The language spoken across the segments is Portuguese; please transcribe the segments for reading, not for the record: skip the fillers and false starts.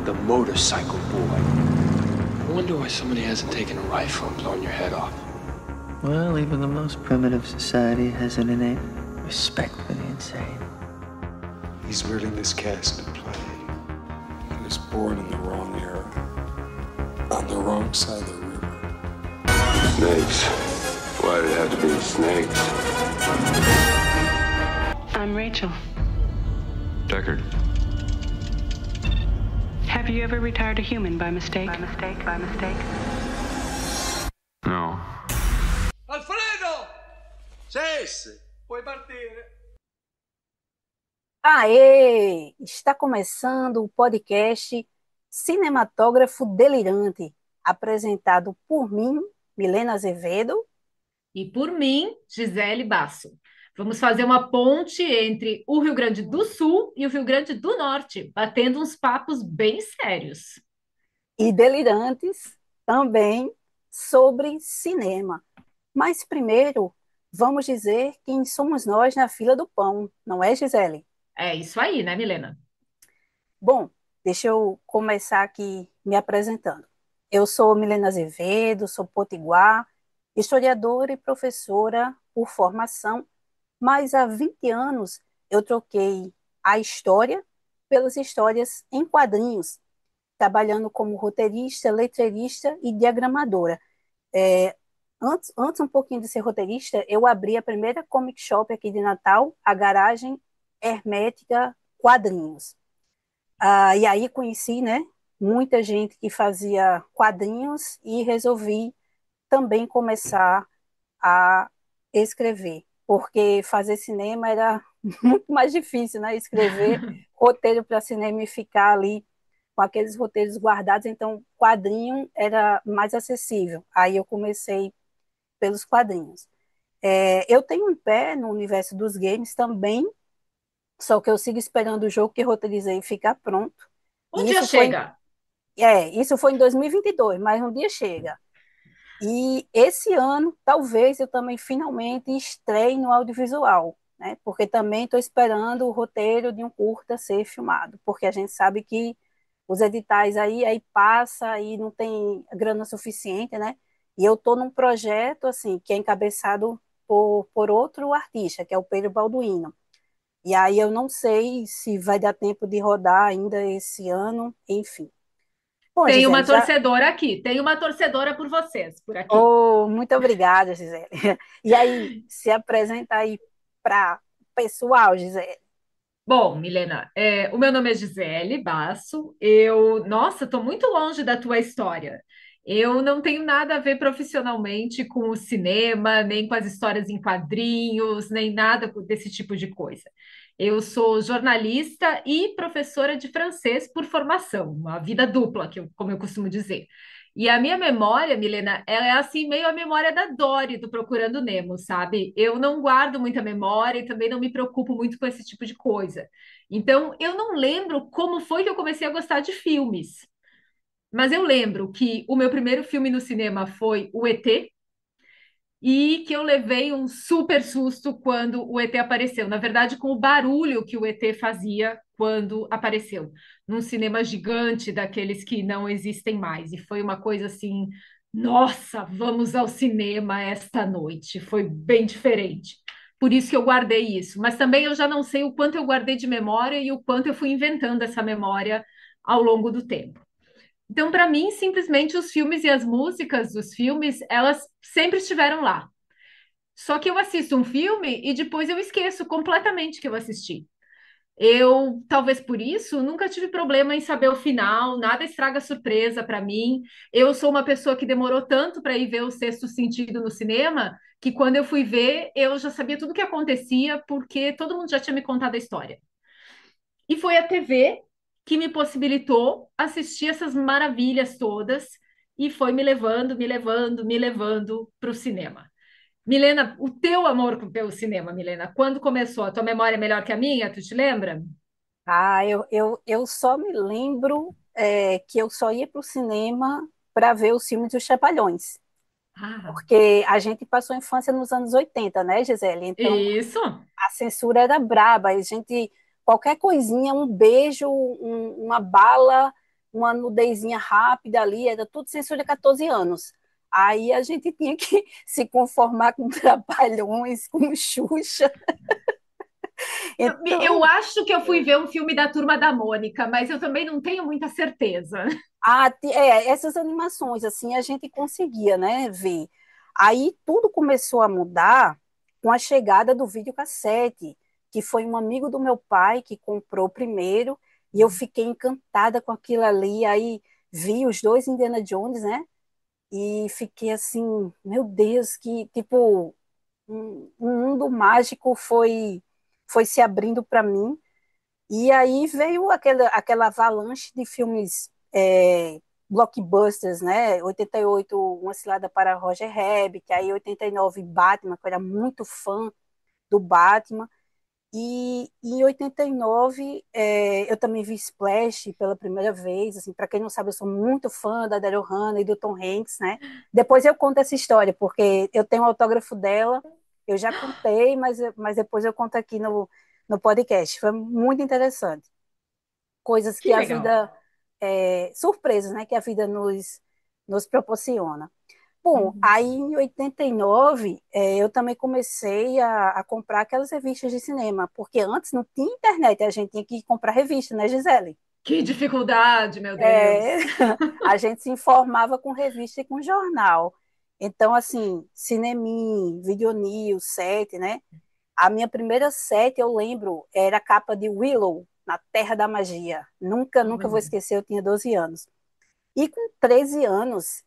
The motorcycle boy. I wonder why somebody hasn't taken a rifle and blown your head off. Well, even the most primitive society has an innate respect for the insane. He's wearing this cast to play. He was born in the wrong era, on the wrong side of the river. Snakes. Why did it have to be snakes? I'm Rachel. Deckard. Have you ever retired a human by mistake? By mistake, by mistake? No. Alfredo! Cesse! Puoi partire. Aê! Está começando o podcast Cinematógrafo Delirante, apresentado por mim, Milena Azevedo. E por mim, Gisele Basso. Vamos fazer uma ponte entre o Rio Grande do Sul e o Rio Grande do Norte, batendo uns papos bem sérios. E delirantes também sobre cinema. Mas primeiro, vamos dizer quem somos nós na fila do pão, não é, Gisele? É isso aí, né, Milena? Bom, deixa eu começar aqui me apresentando. Eu sou Milena Azevedo, sou potiguar, historiadora e professora por formação, mas há 20 anos eu troquei a história pelas histórias em quadrinhos, trabalhando como roteirista, letreirista e diagramadora. Antes um pouquinho de ser roteirista, eu abri a primeira comic shop aqui de Natal, a Garagem Hermética Quadrinhos. E aí conheci, né, muita gente que fazia quadrinhos e resolvi também começar a escrever, porque fazer cinema era muito mais difícil, né? Escrever roteiro para cinema e ficar ali com aqueles roteiros guardados, então quadrinho era mais acessível. Aí eu comecei pelos quadrinhos. Eu tenho um pé no universo dos games também, só que eu sigo esperando o jogo que roteirizei ficar pronto. Um E dia chega. isso foi em 2022, mas um dia chega. E esse ano, talvez eu também finalmente estreie no audiovisual, né? Porque também estou esperando o roteiro de um curta ser filmado, porque a gente sabe que os editais aí passa e não tem grana suficiente, né? E eu estou num projeto assim que é encabeçado por outro artista, que é o Pedro Balduino. E aí eu não sei se vai dar tempo de rodar ainda esse ano, enfim. Bom, Tem uma Gisele, torcedora aqui, tem uma torcedora por vocês, por aqui. Oh, muito obrigada, Gisele. E aí, se apresenta aí para o pessoal, Gisele. Bom, Milena, o meu nome é Gisele Basso. Nossa, estou muito longe da tua história. Eu não tenho nada a ver profissionalmente com o cinema, nem com as histórias em quadrinhos, nem nada desse tipo de coisa. Eu sou jornalista e professora de francês por formação, uma vida dupla, como eu costumo dizer. E a minha memória, Milena, ela é assim, meio a memória da Dory do Procurando Nemo, sabe? Eu não guardo muita memória e também não me preocupo muito com esse tipo de coisa. Então, eu não lembro como foi que eu comecei a gostar de filmes. Mas eu lembro que o meu primeiro filme no cinema foi o ET e que eu levei um super susto quando o ET apareceu. Na verdade, com o barulho que o ET fazia quando apareceu, num cinema gigante daqueles que não existem mais. E foi uma coisa assim, nossa, vamos ao cinema esta noite. Foi bem diferente. Por isso que eu guardei isso. Mas também eu já não sei o quanto eu guardei de memória e o quanto eu fui inventando essa memória ao longo do tempo. Então, para mim, simplesmente os filmes e as músicas dos filmes, elas sempre estiveram lá. Só que eu assisto um filme e depois eu esqueço completamente que eu assisti. Eu, talvez por isso, nunca tive problema em saber o final, nada estraga surpresa para mim. Eu sou uma pessoa que demorou tanto para ir ver o Sexto Sentido no cinema, que quando eu fui ver, eu já sabia tudo o que acontecia, porque todo mundo já tinha me contado a história. E foi a TV que me possibilitou assistir essas maravilhas todas e foi me levando, me levando, me levando para o cinema. Milena, o teu amor pelo cinema, Milena, quando começou? A tua memória é melhor que a minha? Tu te lembra? Eu só me lembro que eu só ia para o cinema para ver os filmes dos Trapalhões, Ah, porque a gente passou a infância nos anos 80, né, Gisele? Então, isso. a censura era braba, qualquer coisinha, um beijo, uma bala, uma nudezinha rápida ali, era tudo censura de 14 anos. Aí a gente tinha que se conformar com Trapalhões, com Xuxa. Eu Então, acho que eu fui ver um filme da Turma da Mônica, mas eu também não tenho muita certeza. essas animações, assim, a gente conseguia, né, ver. Aí tudo começou a mudar com a chegada do videocassete, que foi um amigo do meu pai que comprou primeiro, e eu fiquei encantada com aquilo ali. Aí vi os dois Indiana Jones, né? E fiquei assim, meu Deus, que tipo, um mundo mágico foi se abrindo para mim. E aí veio aquela avalanche de filmes blockbusters, né? 88, Uma Cilada para Roger Rabbit, aí 89, Batman, que eu era muito fã do Batman. E em 89, eu também vi Splash pela primeira vez. Assim, para quem não sabe, eu sou muito fã da Daryl Hannah e do Tom Hanks, né? Depois eu conto essa história, porque eu tenho um autógrafo dela, eu já contei, mas depois eu conto aqui no podcast. Foi muito interessante. Coisas que Que a legal. vida, surpresas, né? Que a vida nos proporciona. Bom, Uhum. aí em 89, eu também comecei a comprar aquelas revistas de cinema, porque antes não tinha internet, a gente tinha que comprar revista, né, Gisele? Que dificuldade, meu É, Deus. a gente se informava com revista e com jornal. Então, assim, Cinemin, Videonews, Sete, né? A minha primeira Sete, eu lembro, era a capa de Willow, na Terra da Magia. Nunca, nunca vou Olha. esquecer, eu tinha 12 anos. E com 13 anos,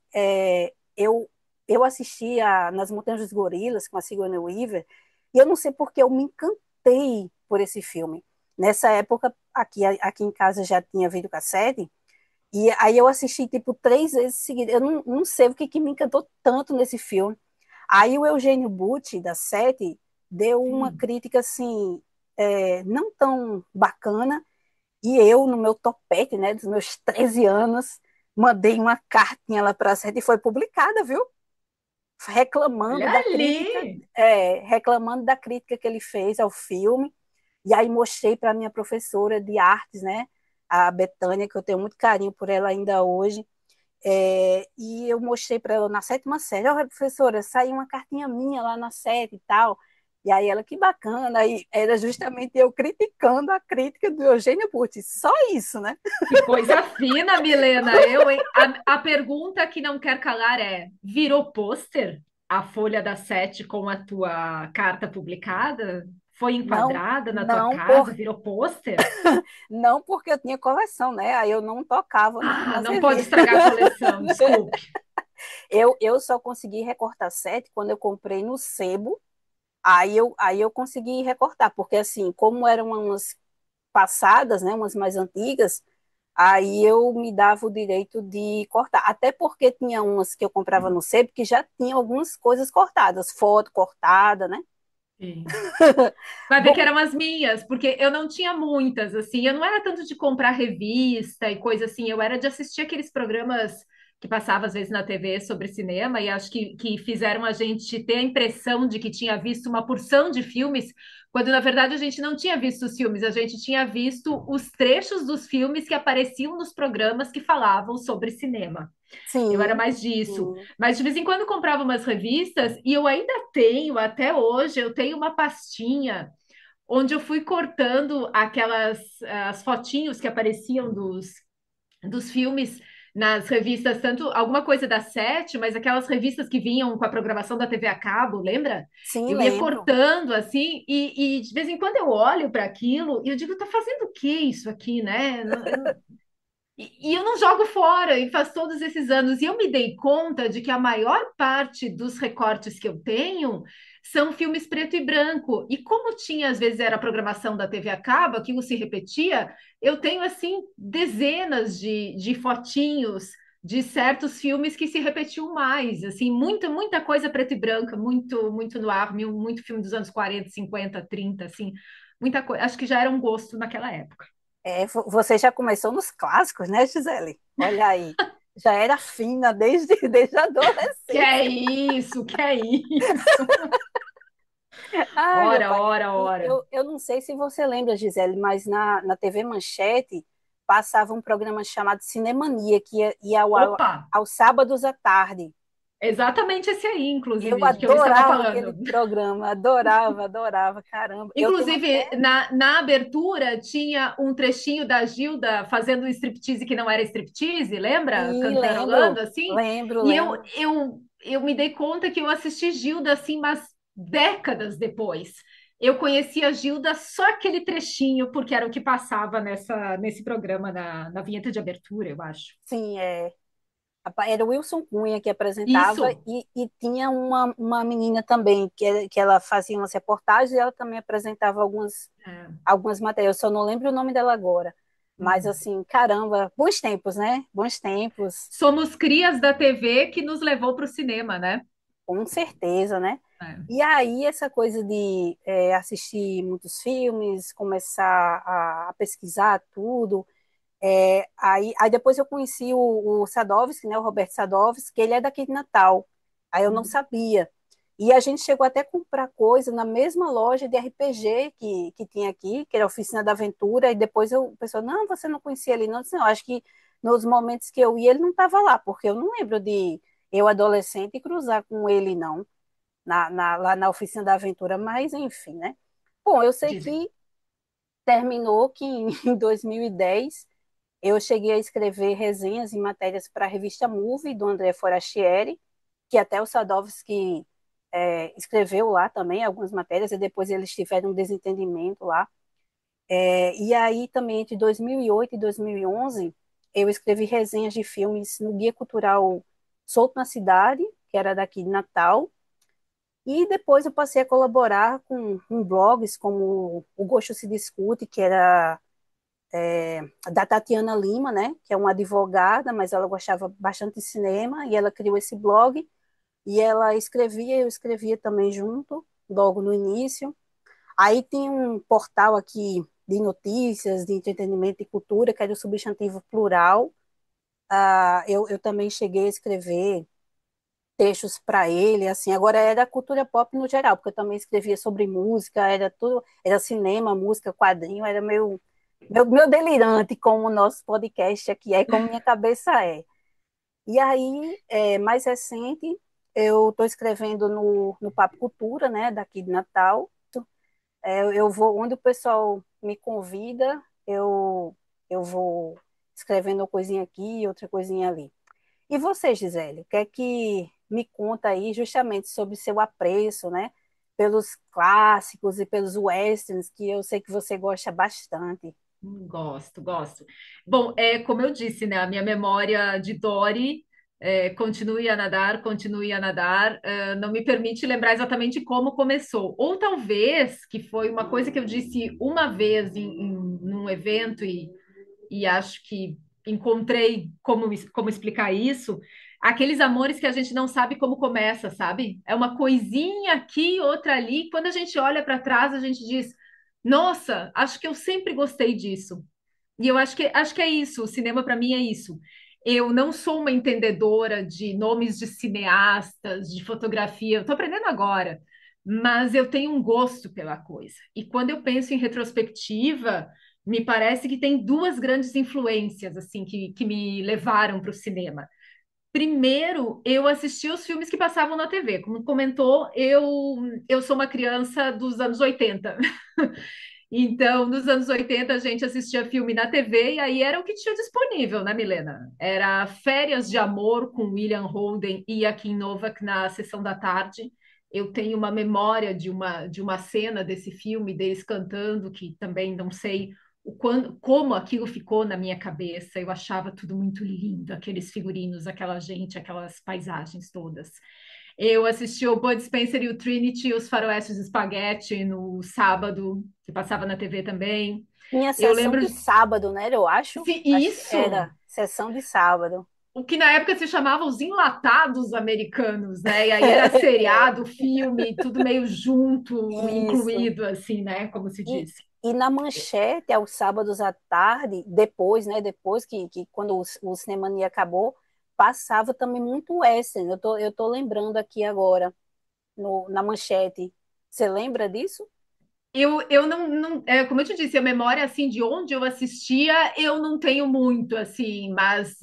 eu assistia Nas Montanhas dos Gorilas com a Sigourney Weaver, e eu não sei porque eu me encantei por esse filme. Nessa época, aqui em casa já tinha videocassete, e aí eu assisti tipo 3 vezes seguidas. Eu não sei o que me encantou tanto nesse filme. Aí o Eugênio Butti, da Sete, deu uma Sim. crítica assim, não tão bacana, e eu, no meu topete, né, dos meus 13 anos, mandei uma cartinha lá para a Sete e foi publicada, viu? Olha Reclamando da crítica, ali. reclamando da crítica que ele fez ao filme. E aí mostrei para minha professora de artes, né, a Betânia, que eu tenho muito carinho por ela ainda hoje. E eu mostrei para ela na sétima série, olha, professora, saiu uma cartinha minha lá na sete e tal. E aí ela, que bacana, e era justamente eu criticando a crítica do Eugênio Butti, só isso, né? Que coisa fina, Milena. Eu, hein? A pergunta que não quer calar é: virou pôster a Folha da Sete com a tua carta publicada? Foi Não, enquadrada na tua não, casa? Virou pôster? não porque eu tinha coleção, né? Aí eu não tocava Ah, nas não pode revistas. estragar a coleção, desculpe. Eu só consegui recortar sete quando eu comprei no sebo. Aí eu consegui recortar, porque assim, como eram umas passadas, né, umas mais antigas, aí eu me dava o direito de cortar. Até porque tinha umas que eu comprava no sebo que já tinha algumas coisas cortadas, foto cortada, né? Sim. Vai ver que Bom, eram as minhas, porque eu não tinha muitas, assim, eu não era tanto de comprar revista e coisa assim, eu era de assistir aqueles programas que passavam às vezes na TV sobre cinema, e acho que fizeram a gente ter a impressão de que tinha visto uma porção de filmes, quando na verdade a gente não tinha visto os filmes, a gente tinha visto os trechos dos filmes que apareciam nos programas que falavam sobre cinema. Eu era sim, mais disso. sim, Mas de vez em quando comprava umas revistas e eu ainda tenho, até hoje, eu tenho uma pastinha onde eu fui cortando aquelas as fotinhos que apareciam dos filmes nas revistas, tanto alguma coisa da Sete, mas aquelas revistas que vinham com a programação da TV a cabo, lembra? sim, Eu ia lembro. cortando assim, e de vez em quando eu olho para aquilo e eu digo, tá fazendo o que isso aqui, né? E eu não jogo fora, e faz todos esses anos. E eu me dei conta de que a maior parte dos recortes que eu tenho são filmes preto e branco. E como tinha, às vezes, era a programação da TV a cabo, aquilo se repetia, eu tenho, assim, dezenas de fotinhos de certos filmes que se repetiam mais. Assim, muita, muita coisa preto e branca, muito, muito no ar, muito filme dos anos 40, 50, 30, assim, muita coisa. Acho que já era um gosto naquela época. Você já começou nos clássicos, né, Gisele? Olha aí, já era fina desde a Que é adolescência. isso, que é isso. Ai, meu Ora, pai. ora, E ora. eu não sei se você lembra, Gisele, mas na TV Manchete passava um programa chamado Cinemania, que ia Opa, aos sábados à tarde. exatamente esse aí, Eu inclusive, de que eu estava adorava aquele falando. programa, adorava, adorava, caramba. Eu tenho Inclusive, na abertura tinha um trechinho da Gilda fazendo um striptease que não era striptease, lembra? sim, Cantarolando lembro, assim. lembro, E eu, lembro. eu, eu me dei conta que eu assisti Gilda assim, mas décadas depois. Eu conhecia a Gilda só aquele trechinho, porque era o que passava nesse programa, na vinheta de abertura, eu acho. Sim, era o Wilson Cunha que apresentava Isso. e tinha uma menina também que ela fazia umas reportagens e ela também apresentava É. algumas matérias. Eu só não lembro o nome dela agora. Mas Hum. assim, caramba, bons tempos, né? Bons tempos, Somos crias da TV que nos levou para o cinema, né? com certeza, né? É. E aí, essa coisa de assistir muitos filmes, começar a pesquisar tudo. Aí depois eu conheci o Sadovski, né, o Roberto Sadovski, que ele é daqui de Natal. Aí eu não sabia. E a gente chegou até a comprar coisa na mesma loja de RPG que tinha aqui, que era a Oficina da Aventura, e depois o pessoal, não, você não conhecia ele, não. Eu disse, não, acho que nos momentos que eu ia, ele não estava lá, porque eu não lembro de eu, adolescente, cruzar com ele, não, lá na Oficina da Aventura, mas enfim, né? Bom, eu sei Dizem. que terminou que em 2010 eu cheguei a escrever resenhas e matérias para a revista Movie, do André Forastieri, que até o Sadovski escreveu lá também algumas matérias, e depois eles tiveram um desentendimento lá. E aí também, entre 2008 e 2011, eu escrevi resenhas de filmes no Guia Cultural Solto na Cidade, que era daqui de Natal, e depois eu passei a colaborar com blogs como o Gosto se Discute, que era da Tatiana Lima, né, que é uma advogada, mas ela gostava bastante de cinema, e ela criou esse blog, e ela escrevia, eu escrevia também junto, logo no início. Aí tem um portal aqui de notícias, de entretenimento e cultura, que era o Substantivo Plural. Eu também cheguei a escrever textos para ele, assim, agora era cultura pop no geral, porque eu também escrevia sobre música, era tudo, era cinema, música, quadrinho, era meu delirante, como o nosso podcast aqui é, como minha cabeça é. E aí, mais recente, eu estou escrevendo no Papo Cultura, né, daqui de Natal. Eu vou, onde o pessoal me convida, eu vou escrevendo uma coisinha aqui, outra coisinha ali. E você, Gisele, o que é que me conta aí justamente sobre seu apreço, né, pelos clássicos e pelos westerns, que eu sei que você gosta bastante. Gosto, gosto. Bom, como eu disse, né? A minha memória de Dory continue a nadar, não me permite lembrar exatamente como começou. Ou talvez que foi uma coisa que eu disse uma vez num evento e acho que encontrei como explicar isso. Aqueles amores que a gente não sabe como começa, sabe? É uma coisinha aqui, outra ali. Quando a gente olha para trás, a gente diz: Nossa, acho que eu sempre gostei disso. E eu acho que é isso. O cinema para mim é isso. Eu não sou uma entendedora de nomes de cineastas, de fotografia. Eu estou aprendendo agora, mas eu tenho um gosto pela coisa. E quando eu penso em retrospectiva, me parece que tem duas grandes influências assim que me levaram para o cinema. Primeiro, eu assisti os filmes que passavam na TV. Como comentou, eu sou uma criança dos anos 80. Então, nos anos 80, a gente assistia filme na TV e aí era o que tinha disponível, né, Milena? Era Férias de Amor com William Holden e Joaquin Novak na sessão da tarde. Eu tenho uma memória de uma cena desse filme, deles cantando, que também não sei como aquilo ficou na minha cabeça. Eu achava tudo muito lindo, aqueles figurinos, aquela gente, aquelas paisagens todas. Eu assisti o Bud Spencer e o Trinity, os Faroestes de Espaguete, no sábado, que passava na TV também. Tinha Eu sessão lembro de sábado, né? Eu acho. Acho que isso, era sessão de sábado. o que na época se chamava os enlatados americanos, né? E aí era seriado, filme, tudo meio junto, Isso. incluído, assim, né? Como se E, diz. e na manchete, aos sábados à tarde, depois, né? Depois que quando o Cinemania acabou, passava também muito western. Eu tô lembrando aqui agora, na manchete. Você lembra disso? Eu não, como eu te disse, a memória assim de onde eu assistia, eu não tenho muito assim, mas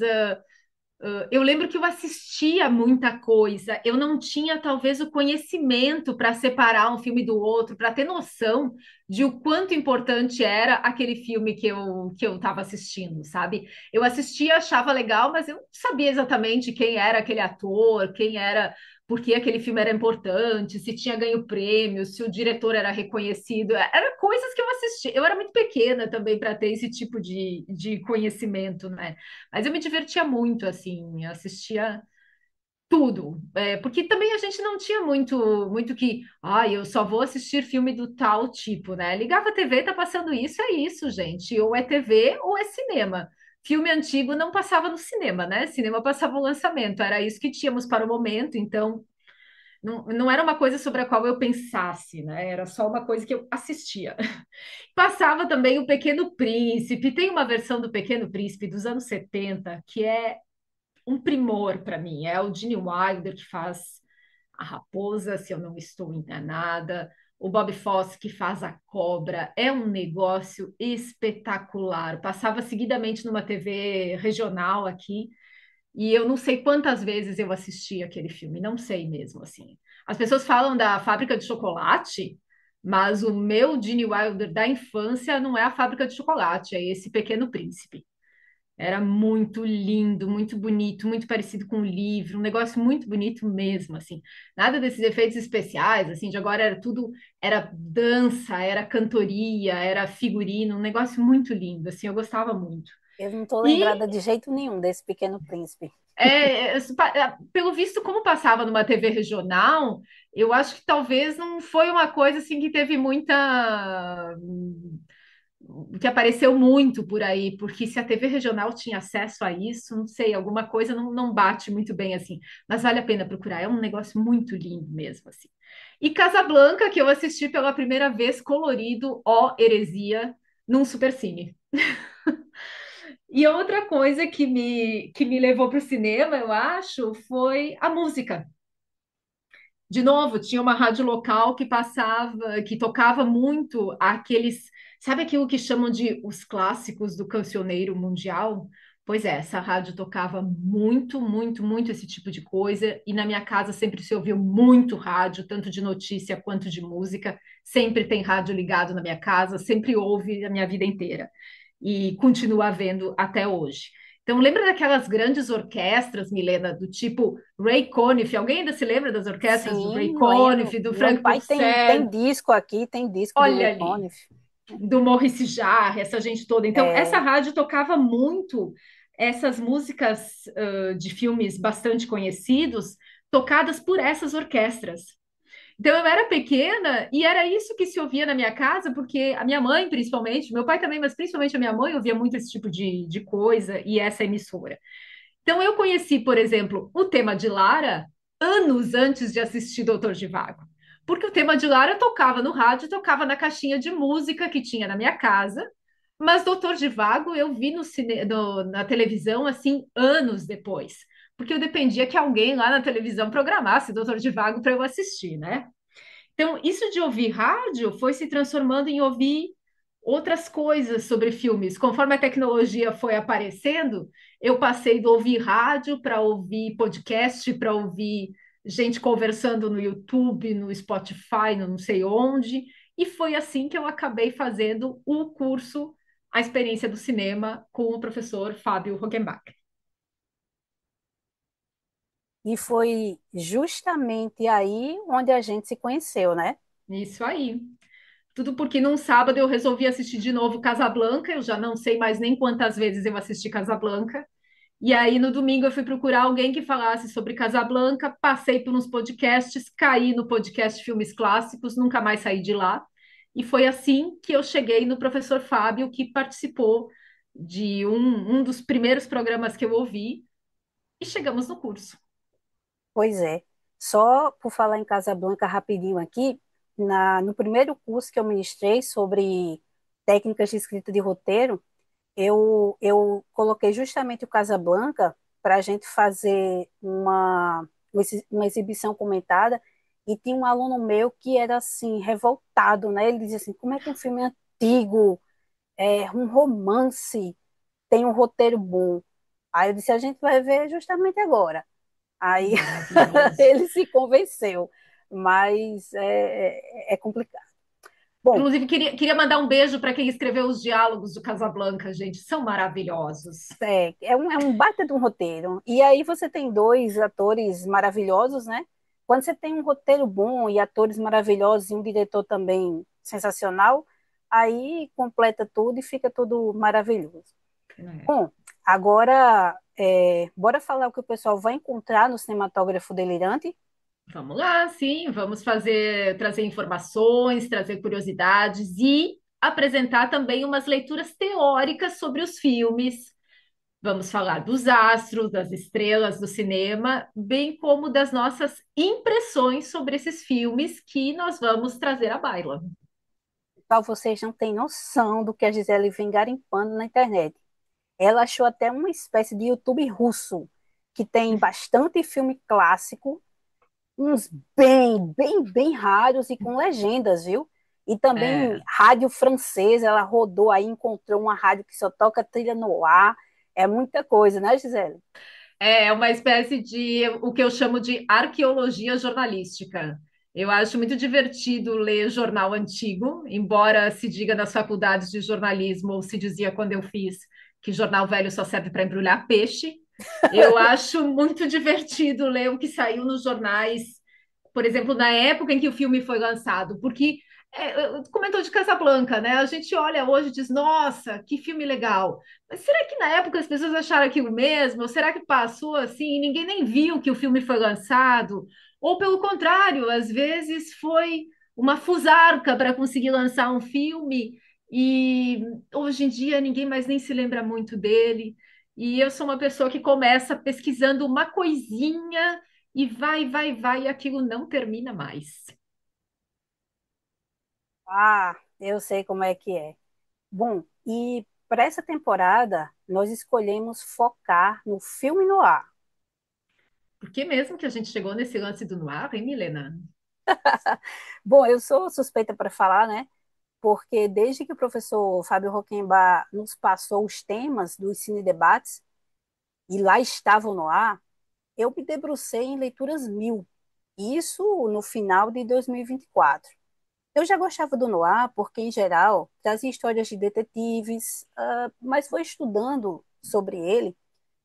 eu lembro que eu assistia muita coisa. Eu não tinha talvez o conhecimento para separar um filme do outro, para ter noção de o quanto importante era aquele filme que eu estava assistindo, sabe? Eu assistia, achava legal, mas eu não sabia exatamente quem era aquele ator, quem era, por que aquele filme era importante, se tinha ganho prêmio, se o diretor era reconhecido. Era coisas que eu assistia. Eu era muito pequena também para ter esse tipo de conhecimento, né? Mas eu me divertia muito, assim, assistia tudo, porque também a gente não tinha muito que, eu só vou assistir filme do tal tipo, né? Ligava a TV, tá passando isso, é isso, gente. Ou é TV ou é cinema. Filme antigo não passava no cinema, né? Cinema passava o lançamento, era isso que tínhamos para o momento, então não era uma coisa sobre a qual eu pensasse, né? Era só uma coisa que eu assistia. Passava também o Pequeno Príncipe, tem uma versão do Pequeno Príncipe dos anos 70 que é um primor para mim. É o Gene Wilder que faz a raposa, se eu não estou enganada. O Bob Fosse que faz a cobra. É um negócio espetacular. Passava seguidamente numa TV regional aqui. E eu não sei quantas vezes eu assisti aquele filme, não sei mesmo, assim. As pessoas falam da Fábrica de Chocolate, mas o meu Gene Wilder da infância não é a Fábrica de Chocolate, é esse Pequeno Príncipe. Era muito lindo, muito bonito, muito parecido com o livro, um negócio muito bonito mesmo, assim. Nada desses efeitos especiais, assim, de agora era tudo, era dança, era cantoria, era figurino, um negócio muito lindo, assim, eu gostava muito. Eu não estou E lembrada de jeito nenhum desse Pequeno Príncipe. pelo visto, como passava numa TV regional, eu acho que talvez não foi uma coisa assim que teve muita que apareceu muito por aí, porque se a TV regional tinha acesso a isso, não sei, alguma coisa não bate muito bem assim, mas vale a pena procurar, é um negócio muito lindo mesmo assim. E Casablanca, que eu assisti pela primeira vez colorido, ó, heresia, num supercine. E outra coisa que me levou para o cinema, eu acho, foi a música. De novo, tinha uma rádio local que passava, que tocava muito aqueles, sabe aquilo que chamam de os clássicos do cancioneiro mundial? Pois é, essa rádio tocava muito, muito, muito esse tipo de coisa, e na minha casa sempre se ouviu muito rádio, tanto de notícia quanto de música. Sempre tem rádio ligado na minha casa, sempre houve a minha vida inteira, e continua havendo até hoje. Então, lembra daquelas grandes orquestras, Milena, do tipo Ray Conniff? Alguém ainda se lembra das orquestras do Ray Sim, lembro. Conniff, do Meu Frank pai tem Purcell? disco aqui, tem disco do Olha Ray ali, Conniff. do Maurice Jarre, essa gente toda. Então, essa É, rádio tocava muito essas músicas de filmes bastante conhecidos, tocadas por essas orquestras. Então, eu era pequena e era isso que se ouvia na minha casa, porque a minha mãe, principalmente, meu pai também, mas principalmente a minha mãe, ouvia muito esse tipo de coisa e essa emissora. Então, eu conheci, por exemplo, o tema de Lara anos antes de assistir Doutor Zhivago. Porque o tema de Lara tocava no rádio, tocava na caixinha de música que tinha na minha casa, mas Doutor Zhivago eu vi na televisão, assim, anos depois. Porque eu dependia que alguém lá na televisão programasse Doutor Zhivago para eu assistir, né? Então, isso de ouvir rádio foi se transformando em ouvir outras coisas sobre filmes. Conforme a tecnologia foi aparecendo, eu passei de ouvir rádio para ouvir podcast, para ouvir gente conversando no YouTube, no Spotify, no não sei onde, e foi assim que eu acabei fazendo o curso A Experiência do Cinema com o professor Fábio Rockenbach. e foi justamente aí onde a gente se conheceu, né? Isso aí. Tudo porque num sábado eu resolvi assistir de novo Casablanca, eu já não sei mais nem quantas vezes eu assisti Casablanca. E aí no domingo eu fui procurar alguém que falasse sobre Casablanca, passei por uns podcasts, caí no podcast Filmes Clássicos, nunca mais saí de lá. E foi assim que eu cheguei no professor Fábio, que participou de um dos primeiros programas que eu ouvi, e chegamos no curso. Pois é. Só por falar em Casablanca rapidinho aqui, no primeiro curso que eu ministrei sobre técnicas de escrita de roteiro, eu coloquei justamente o Casablanca para a gente fazer uma exibição comentada e tinha um aluno meu que era assim, revoltado, né? Ele dizia assim, como é que um filme antigo, um romance, tem um roteiro bom? Aí eu disse, a gente vai ver justamente agora. Aí Maravilhoso. ele se convenceu, mas é complicado. Bom, Inclusive, queria mandar um beijo para quem escreveu os diálogos do Casablanca, gente. São maravilhosos. é um baita de um roteiro. E aí você tem dois atores maravilhosos, né? Quando você tem um roteiro bom e atores maravilhosos e um diretor também sensacional, aí completa tudo e fica tudo maravilhoso. É. Bom, agora bora falar o que o pessoal vai encontrar no Cinematógrafo Delirante. Vamos lá, sim, vamos trazer informações, trazer curiosidades e apresentar também umas leituras teóricas sobre os filmes. Vamos falar dos astros, das estrelas do cinema, bem como das nossas impressões sobre esses filmes que nós vamos trazer à baila. Pessoal, vocês não têm noção do que a Gisele vem garimpando na internet. Ela achou até uma espécie de YouTube russo, que tem bastante filme clássico, uns bem raros e com legendas, viu? E também É, rádio francesa, ela rodou aí, encontrou uma rádio que só toca trilha no ar. É muita coisa, né, Gisele? é uma espécie de o que eu chamo de arqueologia jornalística. Eu acho muito divertido ler jornal antigo, embora se diga nas faculdades de jornalismo, ou se dizia quando eu fiz, que jornal velho só serve para embrulhar peixe. Eu acho muito divertido ler o que saiu nos jornais, por exemplo, na época em que o filme foi lançado, porque comentou de Casablanca, né? A gente olha hoje e diz, nossa, que filme legal. Mas será que na época as pessoas acharam aquilo mesmo? Ou será que passou assim e ninguém nem viu que o filme foi lançado? Ou pelo contrário, às vezes foi uma fusarca para conseguir lançar um filme e hoje em dia ninguém mais nem se lembra muito dele. E eu sou uma pessoa que começa pesquisando uma coisinha e vai, e aquilo não termina mais. Ah, eu sei como é que é. Bom, e para essa temporada, nós escolhemos focar no filme no ar. Por que mesmo que a gente chegou nesse lance do noir, hein, Milena? Bom, eu sou suspeita para falar, né? Porque desde que o professor Fábio Roquembar nos passou os temas dos cine debates, e lá estavam no ar, eu me debrucei em leituras mil. Isso no final de 2024. Eu já gostava do noir porque, em geral, trazia histórias de detetives, mas foi estudando sobre ele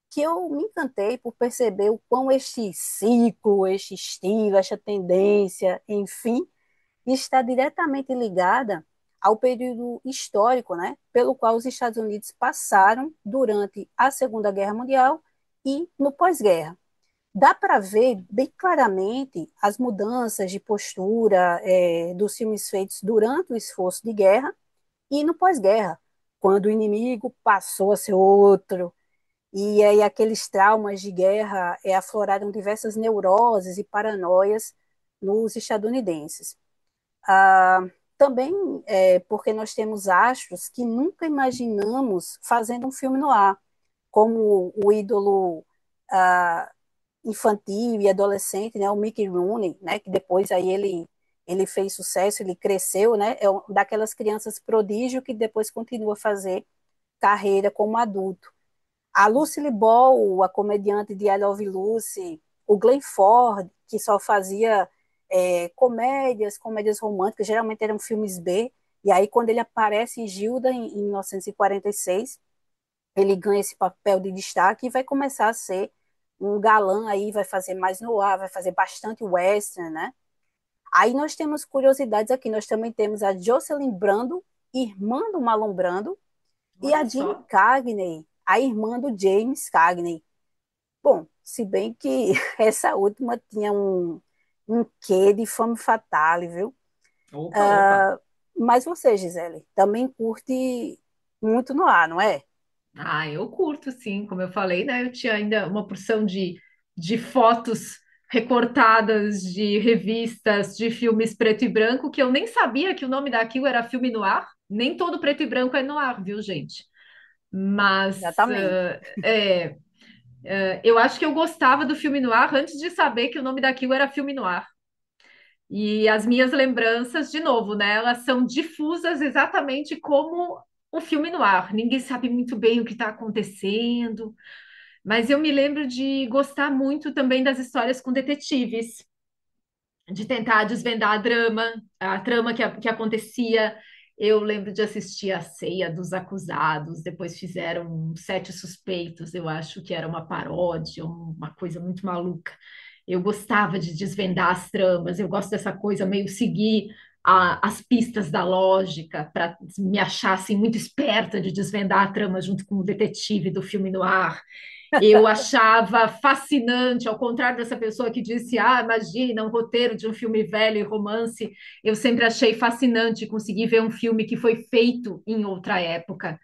que eu me encantei por perceber o quão este ciclo, este estilo, esta tendência, enfim, está diretamente ligada ao período histórico, né, pelo qual os Estados Unidos passaram durante a Segunda Guerra Mundial e no pós-guerra. Dá para ver bem claramente as mudanças de postura dos filmes feitos durante o esforço de guerra e no pós-guerra, quando o inimigo passou a ser outro, e aí aqueles traumas de guerra afloraram diversas neuroses e paranoias nos estadunidenses. Ah, também porque nós temos astros que nunca imaginamos fazendo um filme no ar, como o ídolo ah, infantil e adolescente, né, o Mickey Rooney, né, que depois aí ele fez sucesso, ele cresceu, né, daquelas crianças prodígio que depois continua a fazer carreira como adulto. A Lucille Ball, a comediante de I Love Lucy, o Glenn Ford, que só fazia comédias românticas, geralmente eram filmes B, e aí quando ele aparece em Gilda, em 1946, ele ganha esse papel de destaque e vai começar a ser um galã aí, vai fazer mais noir, vai fazer bastante western, né? Aí nós temos curiosidades aqui, nós também temos a Jocelyn Brando, irmã do Marlon Brando, e a Olha Jean só. Cagney, a irmã do James Cagney. Bom, se bem que essa última tinha um quê de femme fatale, viu? Opa, opa. Mas você, Gisele, também curte muito noir, não é? Ah, eu curto, sim. Como eu falei, né? Eu tinha ainda uma porção de fotos recortadas de revistas, de filmes preto e branco, que eu nem sabia que o nome daquilo era filme noir. Nem todo preto e branco é noir, viu, gente? Mas Exatamente. eu acho que eu gostava do filme noir antes de saber que o nome daquilo era filme noir. E as minhas lembranças, de novo, né, elas são difusas exatamente como o filme no ar. Ninguém sabe muito bem o que está acontecendo, mas eu me lembro de gostar muito também das histórias com detetives, de tentar desvendar a trama que acontecia. Eu lembro de assistir a Ceia dos Acusados, depois fizeram Sete Suspeitos, eu acho que era uma paródia, uma coisa muito maluca. Eu gostava de desvendar as tramas, eu gosto dessa coisa meio seguir as pistas da lógica para me achar assim, muito esperta de desvendar a trama junto com o detetive do filme no ar. Eu achava fascinante, ao contrário dessa pessoa que disse: Ah, imagina um roteiro de um filme velho e romance. Eu sempre achei fascinante conseguir ver um filme que foi feito em outra época.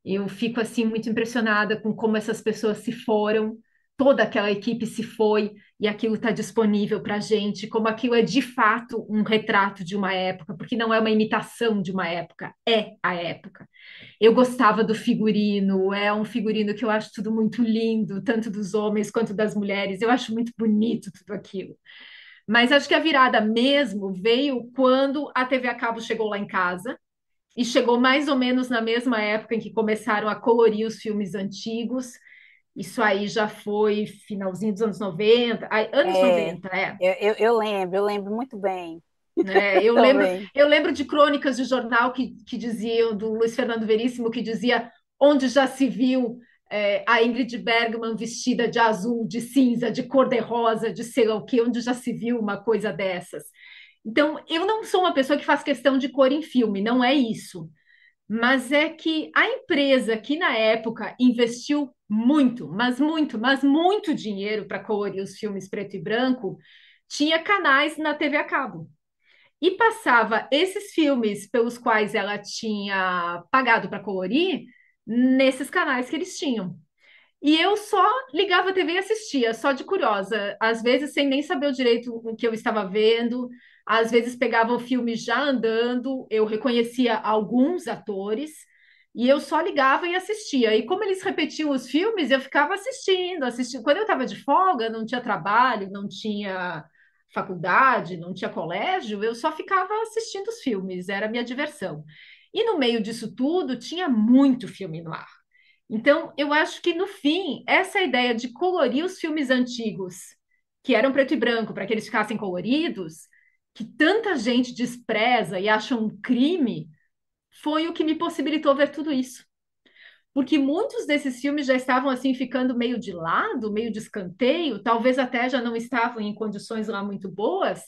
Eu fico assim muito impressionada com como essas pessoas se foram, toda aquela equipe se foi e aquilo está disponível para a gente, como aquilo é de fato um retrato de uma época, porque não é uma imitação de uma época, é a época. Eu gostava do figurino, é um figurino que eu acho tudo muito lindo, tanto dos homens quanto das mulheres. Eu acho muito bonito tudo aquilo. Mas acho que a virada mesmo veio quando a TV a cabo chegou lá em casa e chegou mais ou menos na mesma época em que começaram a colorir os filmes antigos. Isso aí já foi finalzinho dos anos 90, anos É, 90, é. eu lembro muito bem Né? também. Eu lembro de crônicas de jornal que diziam, do Luiz Fernando Veríssimo, que dizia onde já se viu a Ingrid Bergman vestida de azul, de cinza, de cor-de-rosa, de sei lá o quê, onde já se viu uma coisa dessas. Então, eu não sou uma pessoa que faz questão de cor em filme, não é isso. Mas é que a empresa que na época investiu muito, mas muito dinheiro para colorir os filmes preto e branco, tinha canais na TV a cabo e passava esses filmes pelos quais ela tinha pagado para colorir nesses canais que eles tinham. E eu só ligava a TV e assistia, só de curiosa, às vezes sem nem saber o direito o que eu estava vendo, às vezes pegava o filme já andando, eu reconhecia alguns atores. E eu só ligava e assistia. E como eles repetiam os filmes, eu ficava assistindo, assistindo. Quando eu estava de folga, não tinha trabalho, não tinha faculdade, não tinha colégio, eu só ficava assistindo os filmes, era a minha diversão. E no meio disso tudo, tinha muito filme no ar. Então, eu acho que no fim, essa ideia de colorir os filmes antigos, que eram preto e branco, para que eles ficassem coloridos, que tanta gente despreza e acha um crime, foi o que me possibilitou ver tudo isso. Porque muitos desses filmes já estavam assim ficando meio de lado, meio de escanteio, talvez até já não estavam em condições lá muito boas,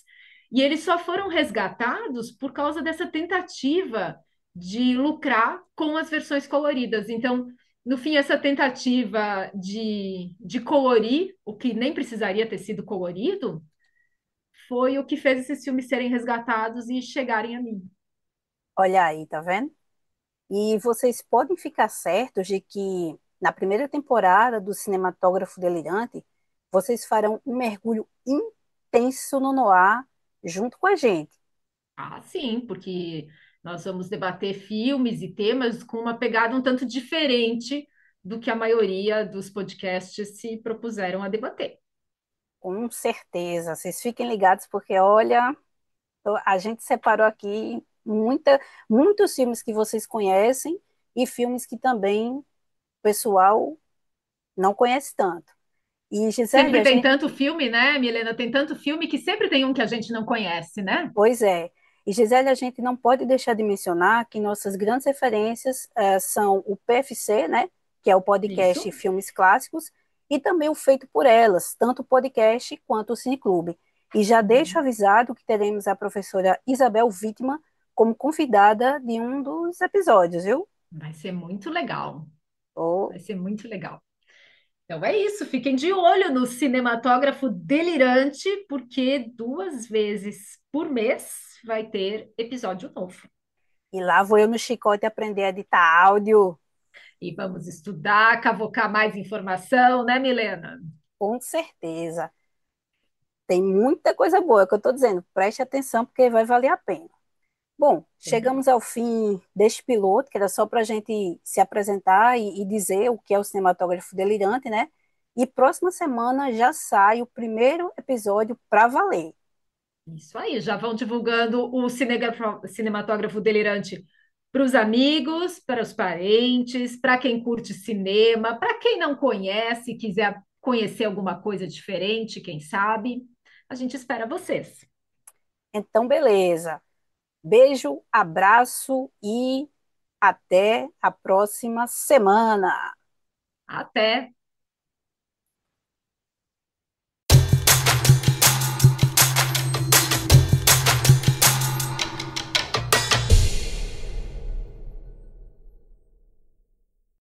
e eles só foram resgatados por causa dessa tentativa de lucrar com as versões coloridas. Então, no fim, essa tentativa de colorir o que nem precisaria ter sido colorido foi o que fez esses filmes serem resgatados e chegarem a mim. Olha aí, tá vendo? E vocês podem ficar certos de que na primeira temporada do Cinematógrafo Delirante, vocês farão um mergulho intenso no noir junto com a gente. Ah, sim, porque nós vamos debater filmes e temas com uma pegada um tanto diferente do que a maioria dos podcasts se propuseram a debater. Com certeza. Vocês fiquem ligados, porque olha, a gente separou aqui muitos filmes que vocês conhecem e filmes que também o pessoal não conhece tanto. E Gisele, Sempre a tem gente, tanto filme, né, Milena? Tem tanto filme que sempre tem um que a gente não conhece, né? pois é. E Gisele, a gente não pode deixar de mencionar que nossas grandes referências são o PFC, né, que é o podcast Isso. Filmes Clássicos, e também o Feito por Elas, tanto o podcast quanto o Cineclube. E já deixo avisado que teremos a professora Isabel Wittmann como convidada de um dos episódios, viu? Vai ser muito legal. Oh, Vai ser muito legal. Então é isso, fiquem de olho no Cinematógrafo Delirante, porque 2 vezes por mês vai ter episódio novo. e lá vou eu no chicote aprender a editar áudio, E vamos estudar, cavocar mais informação, né, Milena? com certeza. Tem muita coisa boa que eu estou dizendo, preste atenção porque vai valer a pena. Bom, Sempre chegamos vai. ao fim deste piloto, que era só para a gente se apresentar e dizer o que é o cinematógrafo delirante, né? E próxima semana já sai o primeiro episódio para valer. Isso aí, já vão divulgando o cinematógrafo delirante para os amigos, para os parentes, para quem curte cinema, para quem não conhece, quiser conhecer alguma coisa diferente, quem sabe. A gente espera vocês. Então, beleza. Beijo, abraço e até a próxima semana. Até!